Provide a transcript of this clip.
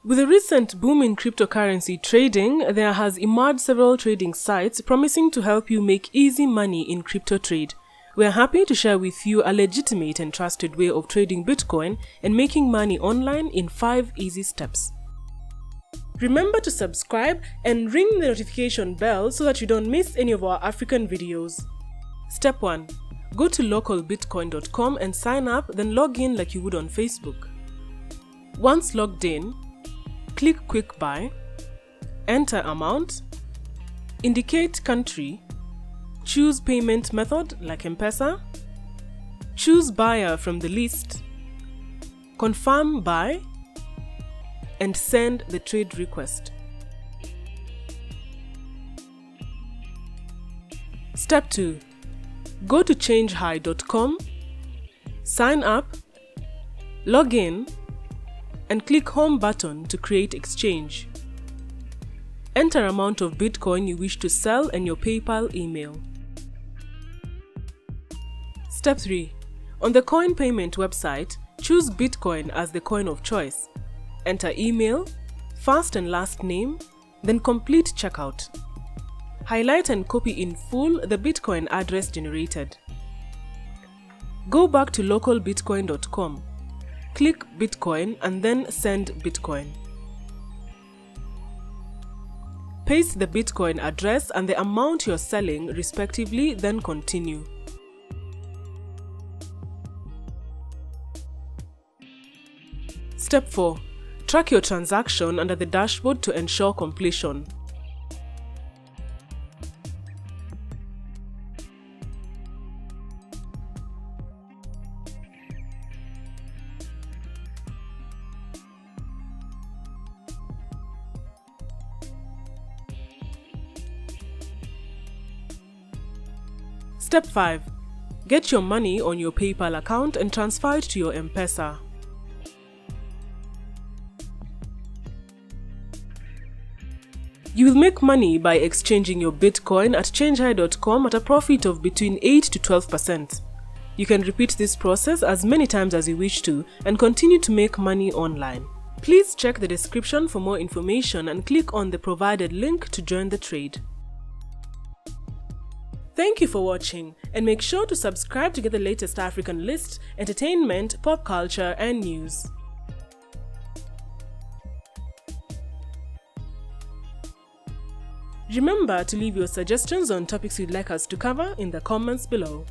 With the recent boom in cryptocurrency trading, there has emerged several trading sites promising to help you make easy money in crypto trade. We are happy to share with you a legitimate and trusted way of trading Bitcoin and making money online in 5 easy steps. Remember to subscribe and ring the notification bell so that you don't miss any of our African videos. Step 1. Go to localbitcoin.com and sign up, then log in like you would on Facebook. Once logged in, click Quick Buy, enter amount, indicate country, choose payment method like M-Pesa, choose buyer from the list, confirm buy, and send the trade request. Step 2. Go to changehigh.com, sign up, log in, and click Home button to create exchange. Enter amount of Bitcoin you wish to sell and your PayPal email. Step 3. On the coin payment website, choose Bitcoin as the coin of choice. Enter email, first and last name, then complete checkout. Highlight and copy in full the Bitcoin address generated. Go back to localbitcoin.com. Click Bitcoin and then send Bitcoin. Paste the Bitcoin address and the amount you're selling respectively, then continue. Step 4. Track your transaction under the dashboard to ensure completion. Step 5. Get your money on your PayPal account and transfer it to your M-Pesa. You will make money by exchanging your Bitcoin at changehigh.com at a profit of between 8 to 12%. You can repeat this process as many times as you wish to and continue to make money online. Please check the description for more information and click on the provided link to join the trade. Thank you for watching, and make sure to subscribe to get the latest African list, entertainment, pop culture, and news. Remember to leave your suggestions on topics you'd like us to cover in the comments below.